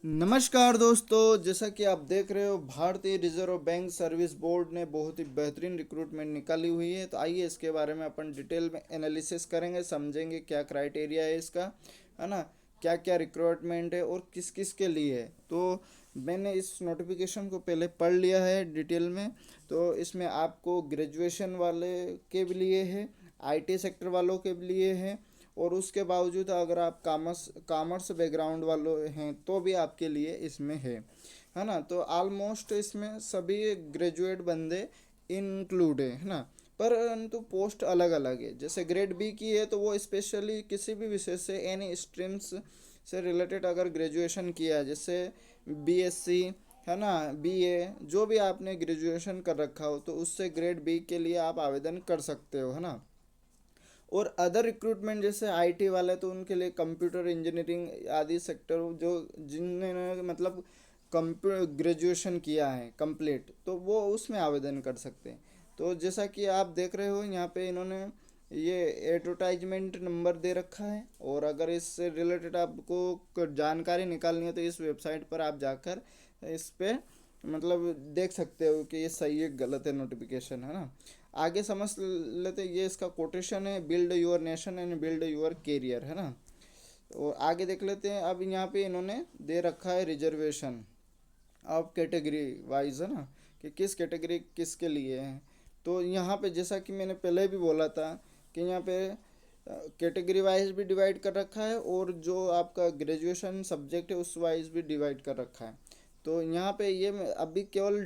नमस्कार दोस्तों, जैसा कि आप देख रहे हो भारतीय रिजर्व बैंक सर्विस बोर्ड ने बहुत ही बेहतरीन रिक्रूटमेंट निकाली हुई है। तो आइए इसके बारे में अपन डिटेल में एनालिसिस करेंगे, समझेंगे क्या क्राइटेरिया है इसका, है ना, क्या क्या रिक्रूटमेंट है और किस किस के लिए है। तो मैंने इस नोटिफिकेशन को पहले पढ़ लिया है डिटेल में। तो इसमें आपको ग्रेजुएशन वाले के भी लिए है, आईटी सेक्टर वालों के भी लिए है, और उसके बावजूद अगर आप कॉमर्स कॉमर्स बैकग्राउंड वालों हैं तो भी आपके लिए इसमें है ना। तो ऑलमोस्ट इसमें सभी ग्रेजुएट बंदे इंक्लूड है ना। परंतु पोस्ट अलग अलग है। जैसे ग्रेड बी की है तो वो स्पेशली किसी भी विषय से एनी स्ट्रीम्स से रिलेटेड अगर ग्रेजुएशन किया है, जैसे बीएससी, है ना, बीए, जो भी आपने ग्रेजुएशन कर रखा हो तो उससे ग्रेड बी के लिए आप आवेदन कर सकते हो, है ना। और अदर रिक्रूटमेंट जैसे आईटी वाले तो उनके लिए कंप्यूटर इंजीनियरिंग आदि सेक्टर जो जिन्होंने मतलब कंप्यूटर ग्रेजुएशन किया है कंप्लीट, तो वो उसमें आवेदन कर सकते हैं। तो जैसा कि आप देख रहे हो यहाँ पे इन्होंने ये एडवर्टाइजमेंट नंबर दे रखा है, और अगर इससे रिलेटेड आपको जानकारी निकालनी है तो इस वेबसाइट पर आप जाकर इस पे मतलब देख सकते हो कि ये सही है गलत है नोटिफिकेशन, है ना। आगे समझ लेते हैं, ये इसका कोटेशन है, build your nation and build your career, है ना। और आगे देख लेते हैं। अब यहाँ पे इन्होंने दे रखा है रिजर्वेशन अब कैटेगरी वाइज, है ना, कि किस कैटेगरी किसके लिए है। तो यहाँ पे जैसा कि मैंने पहले भी बोला था कि यहाँ पे कैटेगरी वाइज भी डिवाइड कर रखा है, और जो आपका ग्रेजुएशन सब्जेक्ट है उस वाइज भी डिवाइड कर रखा है। तो यहाँ पे ये अभी केवल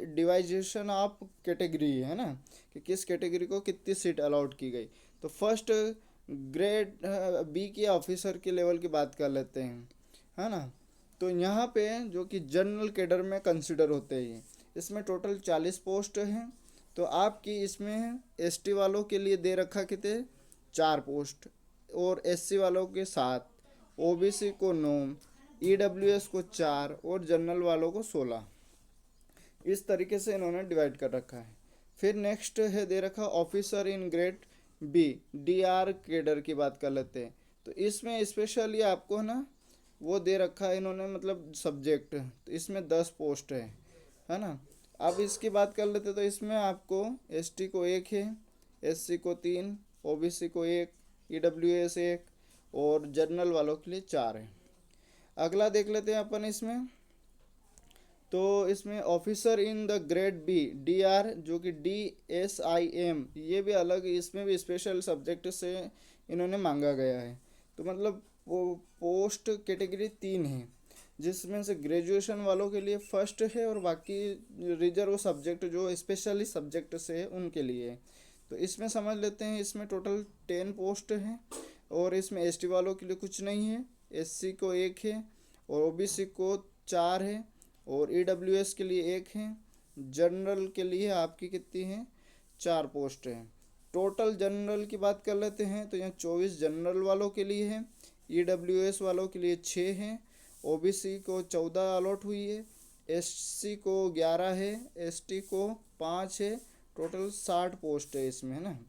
डिवाइजेशन ऑफ कैटेगरी है ना, कि किस कैटेगरी को कितनी सीट अलाउड की गई। तो फर्स्ट ग्रेड बी के ऑफिसर के लेवल की बात कर लेते हैं, है ना। तो यहाँ पे जो कि जनरल कैडर में कंसिडर होते हैं, इसमें टोटल 40 पोस्ट हैं। तो आपकी इसमें एसटी वालों के लिए दे रखा कितने 4 पोस्ट, और एससी वालों के 7, ओबीसी को 9, ईडब्ल्यूएस को 4 और जनरल वालों को 16। इस तरीके से इन्होंने डिवाइड कर रखा है। फिर नेक्स्ट है दे रखा officer in grade B, DR cadre की बात कर लेते हैं। तो इसमें स्पेशली आपको ना वो दे रखा है इन्होंने मतलब सब्जेक्ट, तो इसमें 10 पोस्ट है ना। अब इसकी बात कर लेते तो इसमें आपको एसटी को 1 है, एससी को 3, ओबीसी को 1, ईडब्ल्यूएस 1 और जनरल वालों के लिए 4 है। अगला देख लेते हैं अपन इसमें। तो इसमें officer in the grade B, D R, जो कि डी एस आई एम, ये भी अलग, इसमें भी स्पेशल सब्जेक्ट से इन्होंने मांगा गया है। तो मतलब वो पोस्ट कैटेगरी 3 है, जिसमें से ग्रेजुएशन वालों के लिए फर्स्ट है और बाकी रिजर्व सब्जेक्ट जो स्पेशली सब्जेक्ट से है उनके लिए है। तो इसमें समझ लेते हैं, इसमें टोटल 10 पोस्ट हैं, और इसमें एसटी वालों के लिए कुछ नहीं है, एससी को 1 है और ओबीसी को 4 है और ईडब्ल्यूएस के लिए 1 है। जनरल के लिए आपकी कितनी है 4 पोस्ट हैं। टोटल जनरल की बात कर लेते हैं तो यहाँ 24 जनरल वालों के लिए है, ईडब्ल्यूएस वालों के लिए 6 हैं, ओबीसी को 14 अलॉट हुई है, एससी को 11 है, एसटी को 5 है। टोटल 60 पोस्ट है इसमें, है ना,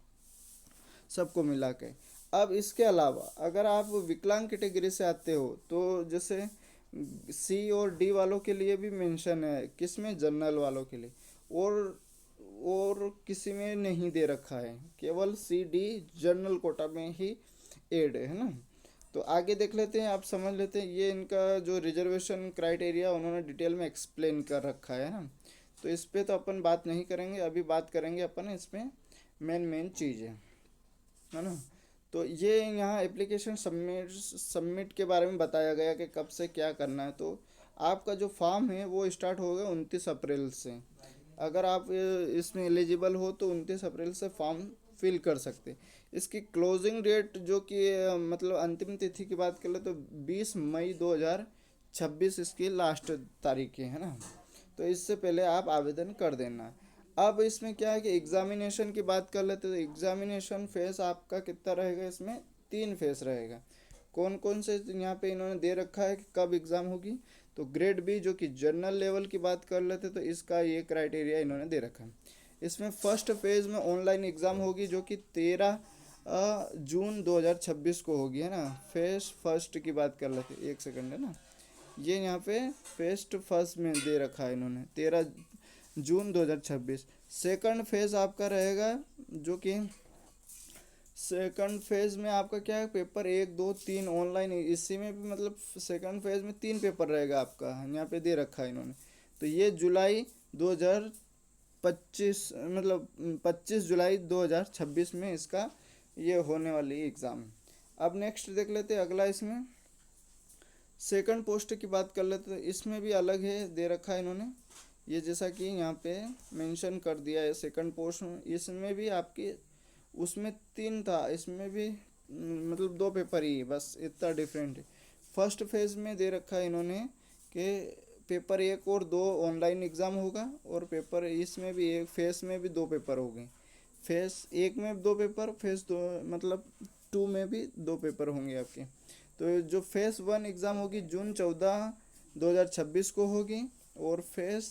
सबको मिला के। अब इसके अलावा अगर आप विकलांग कैटेगरी से आते हो तो जैसे सी और डी वालों के लिए भी मेंशन है, किसमें जनरल वालों के लिए, और किसी में नहीं दे रखा है, केवल सी डी जनरल कोटा में ही एड है ना। तो आगे देख लेते हैं, आप समझ लेते हैं, ये इनका जो रिजर्वेशन क्राइटेरिया उन्होंने डिटेल में एक्सप्लेन कर रखा है ना। तो इस पे तो अपन बात नहीं करेंगे, अभी बात करेंगे अपन इसमें मेन चीज़ें, है ना। तो ये यहाँ एप्लीकेशन सबमिट के बारे में बताया गया कि कब से क्या करना है। तो आपका जो फॉर्म है वो स्टार्ट होगा 29 अप्रैल से। अगर आप इसमें एलिजिबल हो तो 29 अप्रैल से फॉर्म फिल कर सकते। इसकी क्लोजिंग डेट जो कि मतलब अंतिम तिथि की बात कर ले तो 20 मई 2026 इसकी लास्ट तारीख है ना। तो इससे पहले आप आवेदन कर देना। अब इसमें क्या है कि एग्जामिनेशन की बात कर लेते तो एग्जामिनेशन फेस आपका कितना रहेगा, इसमें 3 फेस रहेगा। कौन कौन से यहाँ पे इन्होंने दे रखा है कि कब एग्ज़ाम होगी। तो ग्रेड बी जो कि जनरल लेवल की बात कर लेते तो इसका ये क्राइटेरिया इन्होंने दे रखा है। इसमें फर्स्ट फेज़ में ऑनलाइन एग्ज़ाम होगी जो कि 13 जून 2026 को होगी, है ना। फेज फर्स्ट की बात कर लेते, एक सेकंड, है ना। ये यहाँ पे फर्स्ट में दे रखा है इन्होंने 13 जून 2026। सेकंड फेज आपका रहेगा, जो कि सेकंड फेज में आपका क्या है, पेपर 1 2 3 ऑनलाइन, इसी में भी मतलब सेकंड फेज में 3 पेपर रहेगा आपका, यहाँ पे दे रखा है इन्होंने। तो ये जुलाई 2025 मतलब 25 जुलाई 2026 में इसका ये होने वाली एग्ज़ाम। अब नेक्स्ट देख लेते हैं अगला, इसमें सेकंड पोस्ट की बात कर लेते हैं। इसमें भी अलग है दे रखा है इन्होंने, ये जैसा कि यहाँ पे मेंशन कर दिया है सेकंड पोस्ट में। इसमें भी आपके उसमें 3 था, इसमें भी मतलब 2 पेपर ही है, बस इतना डिफरेंट है। फर्स्ट फेज में दे रखा है इन्होंने कि पेपर 1 और 2 ऑनलाइन एग्ज़ाम होगा, और पेपर इसमें भी एक फेज में भी 2 पेपर हो गए। फेज 1 में 2 पेपर, फेज 2 मतलब 2 में भी 2 पेपर होंगे आपके। तो जो फेज 1 एग्ज़ाम होगी जून 14 2026 को होगी, और फेज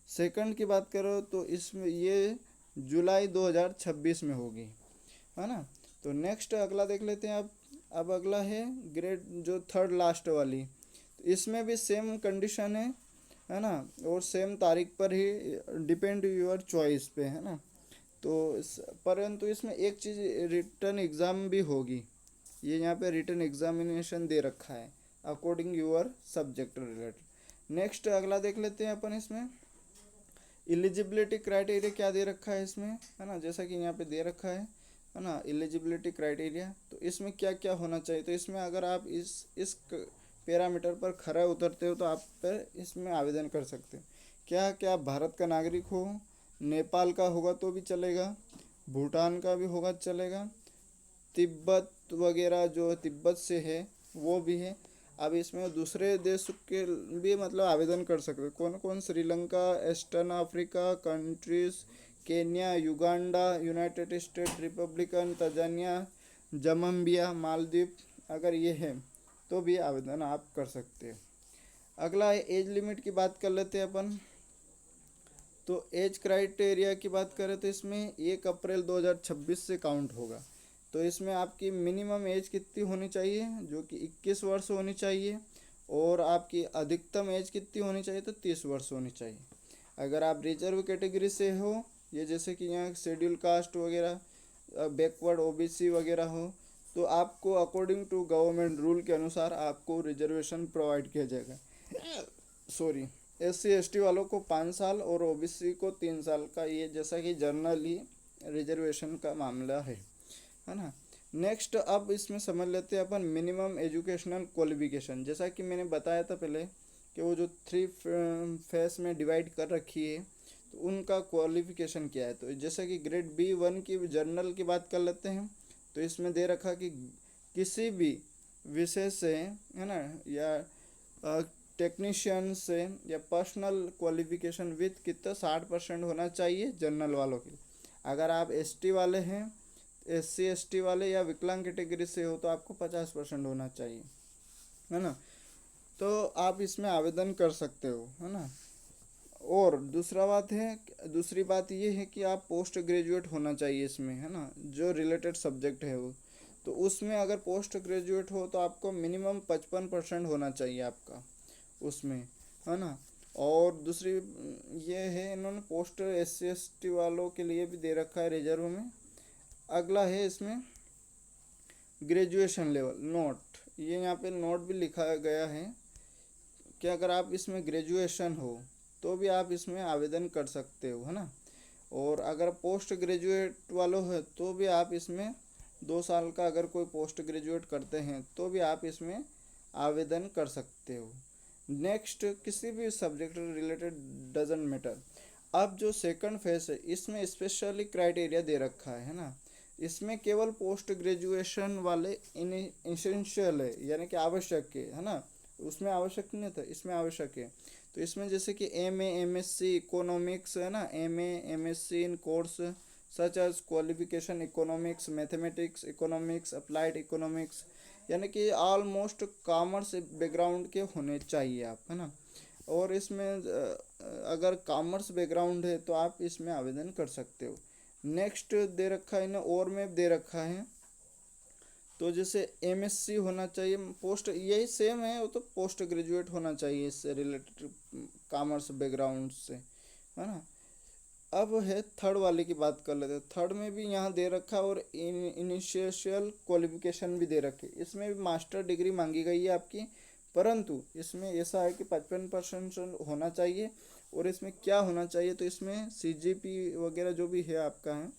सेकंड की बात करो तो इसमें ये जुलाई 2026 में होगी, है ना। तो नेक्स्ट अगला देख लेते हैं अब अगला है ग्रेड जो थर्ड लास्ट वाली। तो इसमें भी सेम कंडीशन है ना, और सेम तारीख पर ही डिपेंड योर चॉइस पे, है ना। तो परंतु इसमें एक चीज़ रिटर्न एग्ज़ाम भी होगी, ये यहाँ पे रिटर्न एग्जामिनेशन दे रखा है according your subject related. Next अगला देख लेते हैं अपन, इसमें एलिजिबिलिटी क्राइटेरिया क्या दे रखा है इसमें, है ना, जैसा कि यहाँ पे दे रखा है ना, एलिजिबिलिटी क्राइटेरिया। तो इसमें क्या क्या होना चाहिए, तो इसमें अगर आप इस पैरामीटर पर खरा उतरते हो तो आप पर इसमें आवेदन कर सकते हो। क्या क्या भारत का नागरिक हो, नेपाल का होगा तो भी चलेगा, भूटान का भी होगा चलेगा, तिब्बत वगैरह जो तिब्बत से है वो भी है। अब इसमें दूसरे देश के भी मतलब आवेदन कर सकते हैं। कौन कौन, Sri Lanka, eastern Africa countries, Kenya, Uganda, united state republican, Tanzania, Zambia, Maldives, अगर ये है तो भी आवेदन आप कर सकते हैं। अगला है एज लिमिट की बात कर लेते हैं अपन। तो एज क्राइटेरिया की बात करें तो इसमें 1 अप्रैल 2026 से काउंट होगा। तो इसमें आपकी मिनिमम एज कितनी होनी चाहिए, जो कि 21 वर्ष होनी चाहिए, और आपकी अधिकतम एज कितनी होनी चाहिए, तो 30 वर्ष होनी चाहिए। अगर आप रिजर्व कैटेगरी से हो, ये जैसे कि यहाँ शेड्यूल कास्ट वगैरह, बैकवर्ड ओबीसी वगैरह हो, तो आपको अकॉर्डिंग टू गवर्नमेंट रूल के अनुसार आपको रिजर्वेशन प्रोवाइड किया जाएगा। सॉरी, SC ST वालों को 5 साल और ओबीसी को 3 साल का, ये जैसा कि जनरली रिजर्वेशन का मामला है ना। नेक्स्ट अब इसमें समझ लेते हैं अपन मिनिमम एजुकेशनल क्वालिफिकेशन। जैसा कि मैंने बताया था पहले कि वो जो 3 फेस में डिवाइड कर रखी है, तो उनका क्वालिफिकेशन क्या है। तो जैसा कि ग्रेड B1 की जर्नल की बात कर लेते हैं, तो इसमें दे रखा कि किसी भी विषय से, है ना, या टेक्नीशियन से, या पर्सनल क्वालिफिकेशन विथ कितना 60% होना चाहिए जनरल वालों के। अगर आप ST वाले हैं, SC ST वाले या विकलांग कैटेगरी से हो, तो आपको 50% होना चाहिए, है ना। तो आप इसमें आवेदन कर सकते हो, है ना। और दूसरी बात ये है कि आप पोस्ट ग्रेजुएट होना चाहिए इसमें, है ना, जो रिलेटेड सब्जेक्ट है वो। तो उसमें अगर पोस्ट ग्रेजुएट हो तो आपको मिनिमम 55% होना चाहिए आपका उसमें, है ना। और दूसरी ये है, इन्होंने पोस्ट SC ST वालों के लिए भी दे रखा है रिजर्व में। अगला है इसमें ग्रेजुएशन लेवल नोट, ये यहाँ पे नोट भी लिखा गया है कि अगर आप इसमें ग्रेजुएशन हो तो भी आप इसमें आवेदन कर सकते हो, है ना। और अगर पोस्ट ग्रेजुएट वालों है तो भी आप इसमें 2 साल का अगर कोई पोस्ट ग्रेजुएट करते हैं तो भी आप इसमें आवेदन कर सकते हो। नेक्स्ट, किसी भी सब्जेक्ट रिलेटेड डजेंट मैटर। अब जो सेकंड फेज है इसमें स्पेशली क्राइटेरिया दे रखा है ना। इसमें केवल पोस्ट ग्रेजुएशन वाले इसेंशियल है, यानी कि आवश्यक है ना। उसमें आवश्यक नहीं था, इसमें आवश्यक है। तो इसमें जैसे कि MA MSc इकोनॉमिक्स, है ना, MA MSc इन course such as qualification economics, mathematics economics, applied economics, यानी कि ऑलमोस्ट कॉमर्स बैकग्राउंड के होने चाहिए आप, है ना। और इसमें अगर कॉमर्स बैकग्राउंड है तो आप इसमें आवेदन कर सकते हो। नेक्स्ट दे रखा है ना, और में दे रखा है तो जैसे एमएससी होना चाहिए, पोस्ट यही सेम है, वो तो पोस्ट ग्रेजुएट होना चाहिए इससे रिलेटेड, कॉमर्स बैकग्राउंड से, है ना। अब है थर्ड वाले की बात कर लेते हैं। थर्ड में भी यहाँ दे रखा और इनिशियल क्वालिफिकेशन भी दे रखी, इसमें भी मास्टर डिग्री मांगी गई है आपकी, परंतु इसमें ऐसा है कि 55% होना चाहिए। और इसमें क्या होना चाहिए, तो इसमें सीजीपी वगैरह जो भी है आपका है,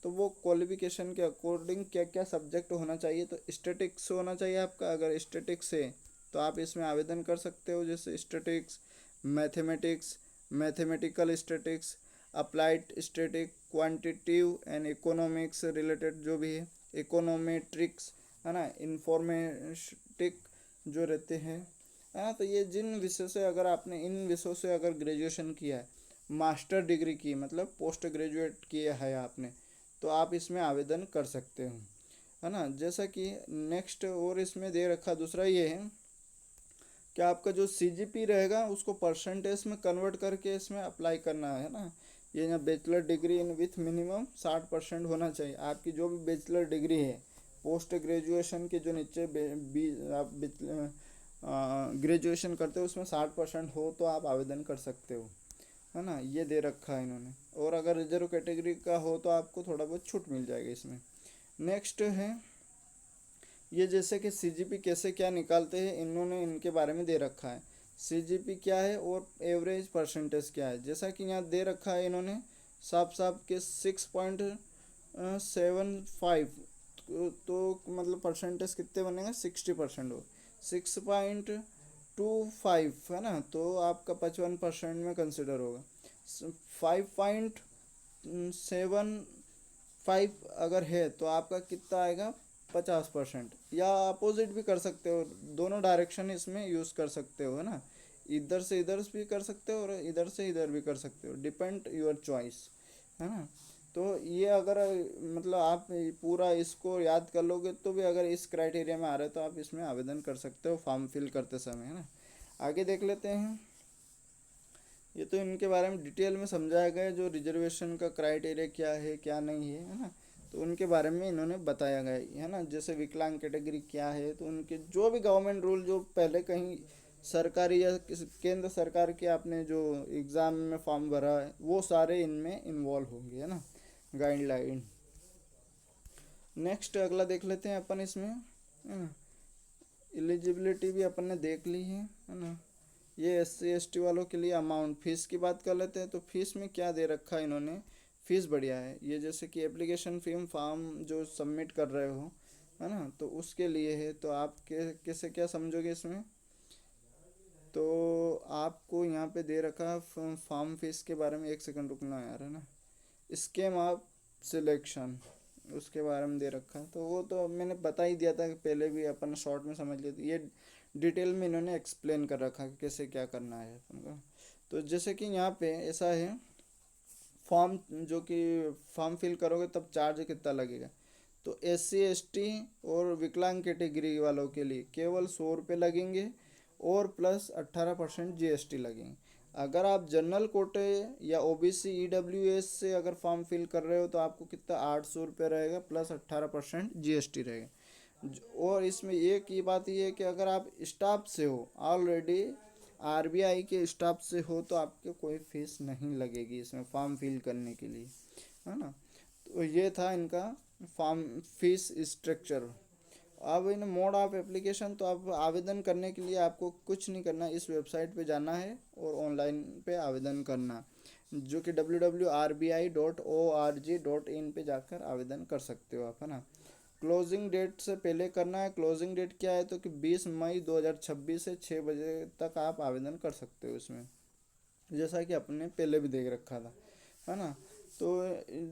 तो वो क्वालिफिकेशन के अकॉर्डिंग क्या क्या सब्जेक्ट होना चाहिए, तो स्टैटिक्स होना चाहिए आपका। अगर स्टैटिक्स है तो आप इसमें आवेदन कर सकते हो, जैसे statics, mathematics, mathematical statics, applied static, quantitative and economics related जो भी है, इकोनोमेट्रिक्स, है ना, इंफॉर्मेटिक जो रहते हैं, है ना। तो ये जिन विषय से अगर आपने इन विषयों से अगर ग्रेजुएशन किया है, मास्टर डिग्री की मतलब पोस्ट ग्रेजुएट किया है आपने, तो आप इसमें आवेदन कर सकते हो, है ना। जैसा कि नेक्स्ट और इसमें दे रखा दूसरा ये है कि आपका जो सीजीपी रहेगा उसको परसेंटेज में कन्वर्ट करके इसमें अप्लाई करना है ना। ये यहाँ bachelor degree in with minimum 60% होना चाहिए। आपकी जो भी बैचलर डिग्री है पोस्ट ग्रेजुएशन के जो नीचे आप ग्रेजुएशन करते हो उसमें 60% हो तो आप आवेदन कर सकते हो, है ना। ये दे रखा है इन्होंने। और अगर रिजर्व कैटेगरी का हो तो आपको थोड़ा बहुत छूट मिल जाएगा इसमें। नेक्स्ट है ये जैसे कि सीजीपी कैसे क्या निकालते हैं, इन्होंने इनके बारे में दे रखा है। सीजीपी क्या है और एवरेज परसेंटेज क्या है, जैसा कि यहाँ दे रखा है इन्होंने साफ साफ के 6.75, तो मतलब परसेंटेज कितने बनेंगे, 60% हो, 6.25 है ना, तो आपका 55% में कंसिडर होगा। 5.75 अगर है तो आपका कितना आएगा, 50%। या अपोजिट भी कर सकते हो, दोनों डायरेक्शन इसमें यूज़ कर सकते हो, है ना। इधर से इधर भी कर सकते हो और इधर से इधर भी कर सकते हो, डिपेंड योर चॉइस, है ना। तो ये अगर मतलब आप पूरा इसको याद कर लोगे तो भी अगर इस क्राइटेरिया में आ रहे हो तो आप इसमें आवेदन कर सकते हो फॉर्म फिल करते समय, है ना। आगे देख लेते हैं। ये तो इनके बारे में डिटेल में समझाया गया है, जो रिजर्वेशन का क्राइटेरिया क्या है क्या नहीं है ना, तो उनके बारे में इन्होंने बताया गया है ना। जैसे विकलांग कैटेगरी क्या है, तो उनके जो भी गवर्नमेंट रूल जो पहले कहीं सरकारी या केंद्र सरकार के आपने जो एग्ज़ाम में फॉर्म भरा है वो सारे इनमें इन्वॉल्व होंगे, है ना, गाइडलाइन। नेक्स्ट अगला देख लेते हैं अपन इसमें, है ना। एलिजिबिलिटी भी अपन ने देख ली है ना। ये SC ST वालों के लिए अमाउंट फीस की बात कर लेते हैं। तो फीस में क्या दे रखा है इन्होंने, फीस बढ़िया है। ये जैसे कि एप्लीकेशन फॉर्म जो सबमिट कर रहे हो, है ना, तो उसके लिए है। तो आप कैसे क्या समझोगे इसमें, तो आपको यहाँ पे दे रखा है फॉर्म फीस के बारे में, एक सेकंड रुकना यार, है ना। स्कीम ऑफ सिलेक्शन उसके बारे में दे रखा है, तो वो तो मैंने बता ही दिया था कि पहले भी अपन शॉर्ट में समझ लिए थे। ये डिटेल में इन्होंने एक्सप्लेन कर रखा है कि कैसे क्या करना है अपन को। तो जैसे कि यहाँ पे ऐसा है, फॉर्म जो कि फॉर्म फिल करोगे तब चार्ज कितना लगेगा, तो SC ST और विकलांग कैटेगरी वालों के लिए केवल 100 रुपये लगेंगे और प्लस 18% GST लगेंगे। अगर आप जनरल कोटे या OBC EWS से अगर फॉर्म फिल कर रहे हो तो आपको कितना 800 रुपये रहेगा प्लस 18% GST रहेगा। और इसमें एक ही बात ये है कि अगर आप स्टाफ से हो ऑलरेडी, RBI के स्टाफ से हो, तो आपके कोई फीस नहीं लगेगी इसमें फॉर्म फिल करने के लिए, है ना। तो ये था इनका फॉर्म फीस स्ट्रक्चर। अब इन मोड ऑफ एप्लीकेशन, तो आप आवेदन करने के लिए आपको कुछ नहीं करना, इस वेबसाइट पे जाना है और ऑनलाइन पे आवेदन करना, जो कि www.rbi.org.in पे जाकर आवेदन कर सकते हो आप, है ना। क्लोजिंग डेट से पहले करना है। क्लोजिंग डेट क्या है, तो कि 20 मई 2026 से 6 बजे तक आप आवेदन कर सकते हो इसमें, जैसा कि अपने पहले भी देख रखा था, है ना। तो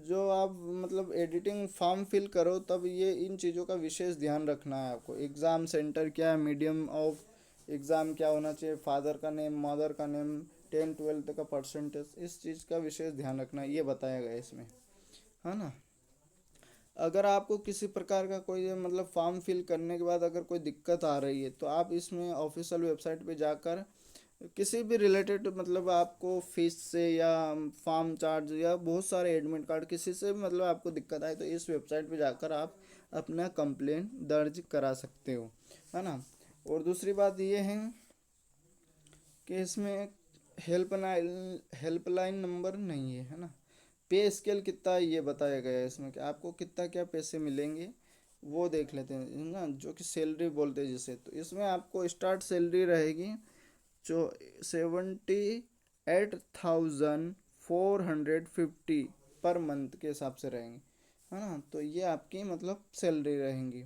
जो आप मतलब एडिटिंग फॉर्म फिल करो तब ये इन चीज़ों का विशेष ध्यान रखना है आपको। एग्ज़ाम सेंटर क्या है, मीडियम ऑफ एग्ज़ाम क्या होना चाहिए, फादर का नेम, मदर का नेम, 10-12 का परसेंटेज, इस चीज़ का विशेष ध्यान रखना है, ये बताया गया है इसमें, है ना। अगर आपको किसी प्रकार का कोई मतलब फॉर्म फिल करने के बाद अगर कोई दिक्कत आ रही है तो आप इसमें ऑफिशियल वेबसाइट पे जाकर किसी भी रिलेटेड, मतलब आपको फीस से या फार्म चार्ज या बहुत सारे एडमिट कार्ड किसी से भी मतलब आपको दिक्कत आए तो इस वेबसाइट पे जाकर आप अपना कंप्लेंट दर्ज करा सकते हो, है ना। और दूसरी बात ये है कि इसमें हेल्पलाइन नंबर नहीं है ना। पे स्केल कितना है ये बताया गया है इसमें कि आपको कितना क्या पैसे मिलेंगे, वो देख लेते हैं ना, जो कि सैलरी बोलते हैं जिसे। तो इसमें आपको स्टार्ट सैलरी रहेगी जो 78,450 पर मंथ के हिसाब से रहेंगी, है ना। तो ये आपकी मतलब सैलरी रहेंगी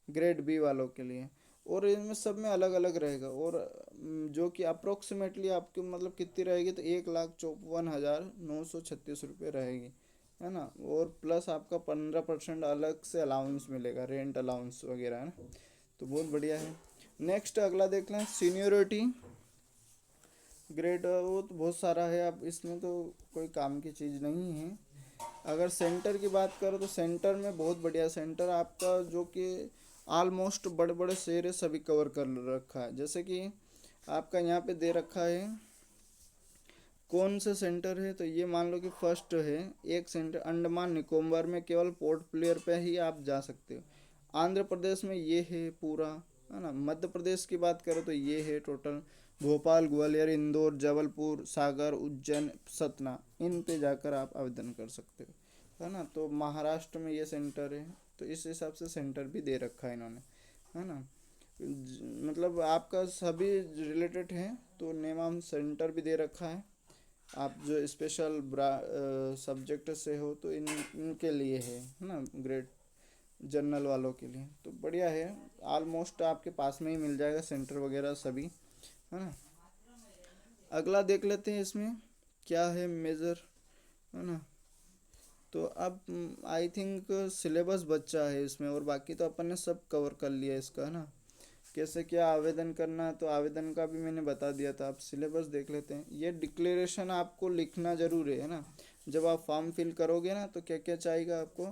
ग्रेड बी वालों के लिए। और इनमें सब में अलग अलग रहेगा। और जो कि अप्रोक्सीमेटली आपकी मतलब कितनी रहेगी, तो 1,54,936 रुपये रहेगी, है ना। और प्लस आपका 15% अलग से अलाउंस मिलेगा, रेंट अलाउंस वगैरह, है ना। तो बहुत बढ़िया है। नेक्स्ट अगला देख लें, सीनियोरिटी ग्रेड। वो तो बहुत सारा है, अब इसमें तो कोई काम की चीज़ नहीं है। अगर सेंटर की बात करो तो सेंटर में बहुत बढ़िया सेंटर आपका, जो कि ऑलमोस्ट बड़े बड़े शहर है सभी कवर कर रखा है। जैसे कि आपका यहाँ पे दे रखा है कौन सा सेंटर है, तो ये मान लो कि फर्स्ट है एक सेंटर अंडमान निकोबार में, केवल पोर्ट प्लेयर पे ही आप जा सकते हो। आंध्र प्रदेश में ये है पूरा, है ना। मध्य प्रदेश की बात करो तो ये है टोटल, भोपाल, ग्वालियर, इंदौर, जबलपुर, सागर, उज्जैन, सतना, इन पे जाकर आप आवेदन कर सकते हो, है ना। तो महाराष्ट्र में ये सेंटर है, तो इस हिसाब से सेंटर भी दे रखा है इन्होंने, है ना। मतलब आपका सभी रिलेटेड है तो नेमाम सेंटर भी दे रखा है। आप जो स्पेशल सब्जेक्ट से हो तो इनके लिए है ना, ग्रेड जनरल वालों के लिए तो बढ़िया है। ऑलमोस्ट आपके पास में ही मिल जाएगा सेंटर वगैरह सभी, है ना। अगला देख लेते हैं इसमें क्या है मेजर, है ना। तो अब आई थिंक सिलेबस बच्चा है इसमें, और बाकी तो अपन ने सब कवर कर लिया इसका, है ना। कैसे क्या आवेदन करना है तो आवेदन का भी मैंने बता दिया था। आप सिलेबस देख लेते हैं। ये डिक्लेरेशन आपको लिखना जरूर है ना। जब आप फॉर्म फिल करोगे ना तो क्या क्या चाहिएगा आपको,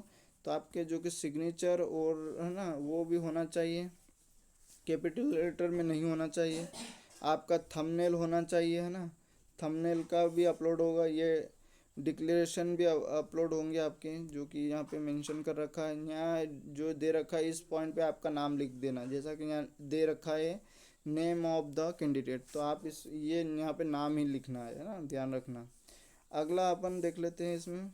तो आपके जो कि सिग्नेचर और है ना वो भी होना चाहिए, कैपिटल लेटर में नहीं होना चाहिए। आपका थंबनेल होना चाहिए, है ना। थंबनेल का भी अपलोड होगा, ये डिक्लेरेशन भी अपलोड होंगे आपके, जो कि यहाँ पे मेंशन कर रखा है। यहाँ जो दे रखा है इस पॉइंट पे आपका नाम लिख देना, जैसा कि यहाँ दे रखा है नेम ऑफ द कैंडिडेट, तो आप इस ये यहाँ पे नाम ही लिखना है ना, ध्यान रखना। अगला अपन देख लेते हैं इसमें,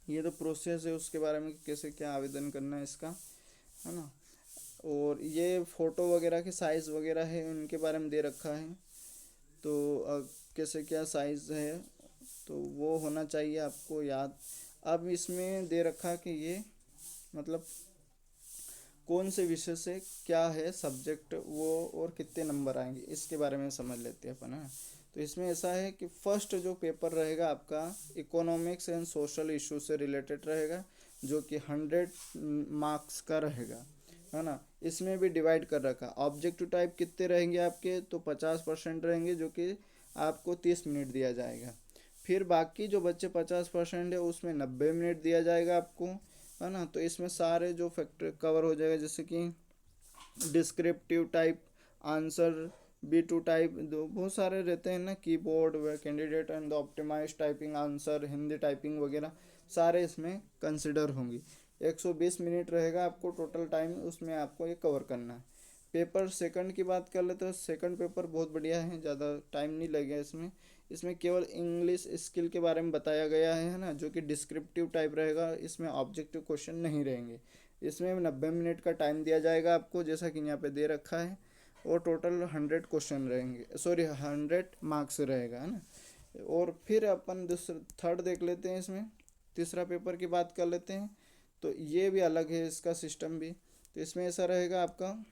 ये तो प्रोसेस है उसके बारे में कैसे क्या आवेदन करना है इसका, है ना। और ये फ़ोटो वगैरह के साइज़ वगैरह है उनके बारे में दे रखा है। तो कैसे क्या साइज़ है तो वो होना चाहिए आपको याद। अब इसमें दे रखा कि ये मतलब कौन से विषय से क्या है सब्जेक्ट वो, और कितने नंबर आएंगे इसके बारे में समझ लेते हैं अपन, है। तो इसमें ऐसा है कि फर्स्ट जो पेपर रहेगा आपका इकोनॉमिक्स एंड सोशल इशू से रिलेटेड रहेगा, जो कि 100 मार्क्स का रहेगा, है ना। इसमें भी डिवाइड कर रखा। ऑब्जेक्टिव टाइप कितने रहेंगे आपके, तो 50% रहेंगे, जो कि आपको 30 मिनट दिया जाएगा। फिर बाकी जो बच्चे 50% है उसमें 90 मिनट दिया जाएगा आपको, है ना। तो इसमें सारे जो फैक्टर कवर हो जाएगा, जैसे कि descriptive type answer, B2 type, दो बहुत सारे रहते हैं ना, कीबोर्ड व candidate and the optimise typing answer, Hindi typing वगैरह सारे इसमें कंसिडर होंगी। 120 मिनट रहेगा आपको टोटल टाइम, उसमें आपको ये कवर करना है। पेपर सेकंड की बात कर लेते हैं, सेकंड पेपर बहुत बढ़िया है, ज़्यादा टाइम नहीं लगेगा इसमें। इसमें केवल इंग्लिश स्किल के बारे में बताया गया है ना, जो कि डिस्क्रिप्टिव टाइप रहेगा, इसमें ऑब्जेक्टिव क्वेश्चन नहीं रहेंगे। इसमें 90 मिनट का टाइम दिया जाएगा आपको, जैसा कि यहाँ पे दे रखा है। और टोटल 100 क्वेश्चन रहेंगे, सॉरी 100 मार्क्स रहेगा, है ना। और फिर अपन दूसरा थर्ड देख लेते हैं इसमें, तीसरा पेपर की बात कर लेते हैं। तो ये भी अलग है इसका सिस्टम भी। तो इसमें ऐसा रहेगा आपका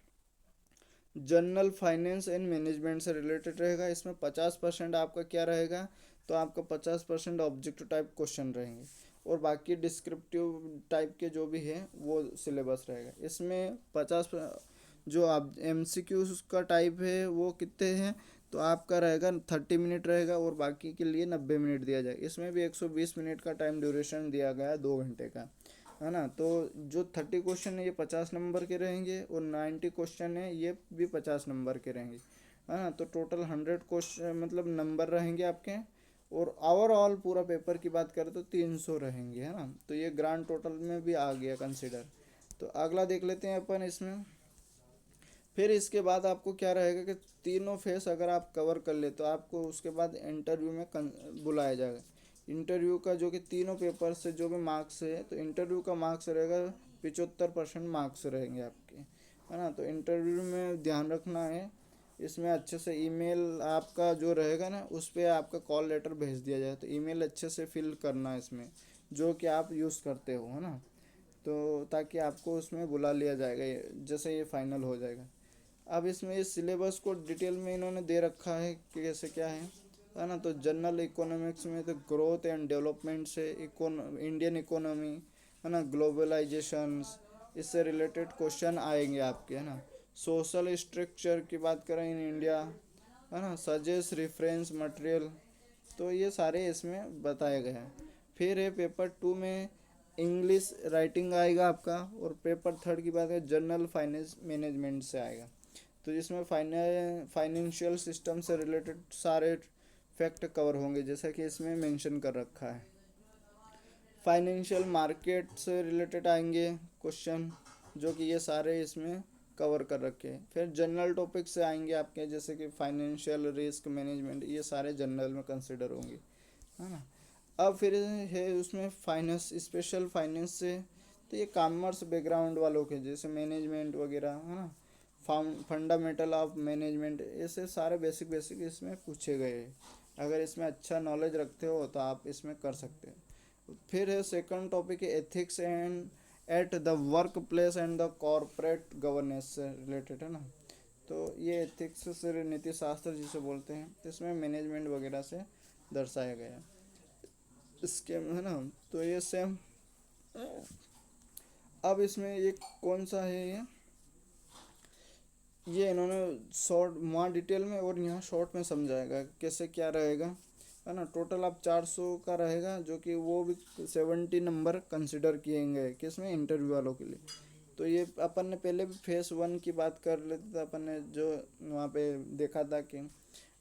जनरल फाइनेंस एंड मैनेजमेंट से रिलेटेड रहेगा। इसमें 50% आपका क्या रहेगा, तो आपका 50% ऑब्जेक्टिव टाइप क्वेश्चन रहेंगे, और बाकी डिस्क्रिप्टिव टाइप के जो भी है वो सिलेबस रहेगा। इसमें 50 जो आप MCQ का टाइप है वो कितने हैं, तो आपका रहेगा 30 मिनट रहेगा, और बाकी के लिए 90 मिनट दिया जाएगा। इसमें भी 120 मिनट का टाइम ड्यूरेशन दिया गया है, 2 घंटे का, है ना। तो जो 30 क्वेश्चन है ये 50 नंबर के रहेंगे, और 90 क्वेश्चन है ये भी 50 नंबर के रहेंगे। है ना। तो टोटल 100 क्वेश्चन मतलब नंबर रहेंगे आपके, और ओवरऑल पूरा पेपर की बात करें तो 300 रहेंगे, है ना। तो ये ग्रांड टोटल में भी आ गया कंसिडर। तो अगला देख लेते हैं अपन इसमें। फिर इसके बाद आपको क्या रहेगा कि तीनों फेस अगर आप कवर कर ले तो आपको उसके बाद इंटरव्यू में बुलाया जाएगा। इंटरव्यू का जो कि तीनों पेपर से जो भी मार्क्स है, तो इंटरव्यू का मार्क्स रहेगा 75% मार्क्स रहेंगे आपके, है ना। तो इंटरव्यू में ध्यान रखना है, इसमें अच्छे से ईमेल आपका जो रहेगा ना उस पर आपका कॉल लेटर भेज दिया जाए। तो ईमेल अच्छे से फिल करना है इसमें, जो कि आप यूज़ करते हो, है ना। तो ताकि आपको उसमें बुला लिया जाएगा जैसे ये फाइनल हो जाएगा। अब इसमें इस सिलेबस को डिटेल में इन्होंने दे रखा है कि कैसे क्या है ना। तो जनरल इकोनॉमिक्स में तो ग्रोथ एंड डेवलपमेंट से इंडियन इकोनॉमी, है ना, ग्लोबलाइजेशंस, इससे रिलेटेड क्वेश्चन आएंगे आपके, है ना। सोशल स्ट्रक्चर की बात करें इन इंडिया, है ना, सजेस्ट रेफरेंस मटेरियल, तो ये सारे इसमें बताए गए हैं। फिर है पेपर 2 में इंग्लिश राइटिंग आएगा आपका, और पेपर 3 की बात है जनरल फाइनेंस मैनेजमेंट से आएगा। तो इसमें फाइनेंशियल सिस्टम से रिलेटेड सारे फैक्ट कवर होंगे, जैसा कि इसमें मेंशन कर रखा है। फाइनेंशियल मार्केट से रिलेटेड आएंगे क्वेश्चन, जो कि ये सारे इसमें कवर कर रखे हैं। फिर जनरल टॉपिक से आएंगे आपके, जैसे कि फाइनेंशियल रिस्क मैनेजमेंट, ये सारे जनरल में कंसिडर होंगे, है ना। अब फिर है उसमें फाइनेंस, स्पेशल फाइनेंस से, तो ये कॉमर्स बैकग्राउंड वालों के, जैसे मैनेजमेंट वगैरह, है ना, फंडामेंटल ऑफ मैनेजमेंट, ऐसे सारे बेसिक बेसिक इसमें पूछे गए हैं। अगर इसमें अच्छा नॉलेज रखते हो तो आप इसमें कर सकते हो। फिर है सेकंड टॉपिक है ethics and at the work place and the corporate governance से रिलेटेड, है ना। तो ये एथिक्स से नीति शास्त्र जिसे बोलते हैं, तो इसमें मैनेजमेंट वगैरह से दर्शाया गया है इसके, है ना। तो ये सेम। अब इसमें ये कौन सा है, ये इन्होंने शॉर्ट वहाँ डिटेल में और यहाँ शॉर्ट में समझाएगा कैसे क्या रहेगा, है ना। टोटल आप 400 का रहेगा, जो कि वो भी 70 नंबर कंसिडर किए गए किसमें, इंटरव्यू वालों के लिए। तो ये अपन ने पहले भी फेस 1 की बात कर लेते थे अपन ने, जो वहाँ पे देखा था कि,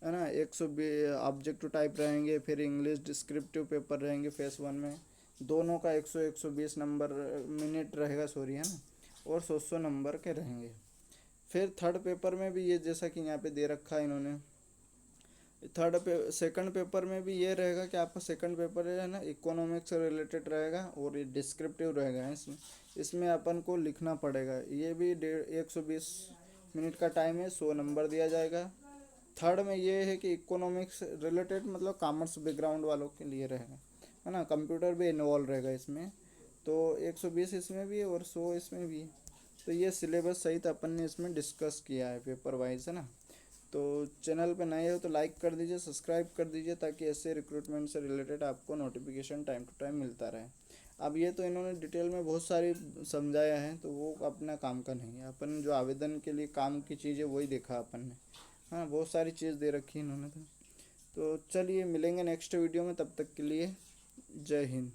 है ना, 120 ऑब्जेक्टिव टाइप रहेंगे, फिर इंग्लिश डिस्क्रिप्टिव पेपर रहेंगे फेस 1 में, दोनों का 100-120 नंबर मिनट रहेगा, सॉरी, है ना, और 100 नंबर के रहेंगे। फिर थर्ड पेपर में भी ये जैसा कि यहाँ पे दे रखा है इन्होंने, सेकंड पेपर में भी ये रहेगा कि आपका सेकंड पेपर है ना इकोनॉमिक्स से रिलेटेड रहेगा, और ये डिस्क्रिप्टिव रहेगा। इसमें इसमें अपन को लिखना पड़ेगा, ये भी 120 मिनट का टाइम है, 100 नंबर दिया जाएगा। थर्ड में ये है कि इकोनॉमिक्स रिलेटेड मतलब कॉमर्स बैकग्राउंड वालों के लिए रहेगा, है ना, कंप्यूटर भी इन्वॉल्व रहेगा इसमें। तो 120 इसमें भी है और 100 इसमें भी है। तो ये सिलेबस सहित अपन ने इसमें डिस्कस किया है पेपर वाइज, है ना। तो चैनल पे नए हो तो लाइक कर दीजिए, सब्सक्राइब कर दीजिए, ताकि ऐसे रिक्रूटमेंट से रिलेटेड आपको नोटिफिकेशन टाइम टू टाइम मिलता रहे। अब ये तो इन्होंने डिटेल में बहुत सारी समझाया है, तो वो अपना काम का नहीं है, अपन जो आवेदन के लिए काम की चीज़ है वही देखा अपन ने। हाँ, बहुत सारी चीज़ दे रखी है इन्होंने तो चलिए मिलेंगे नेक्स्ट वीडियो में, तब तक के लिए जय हिंद।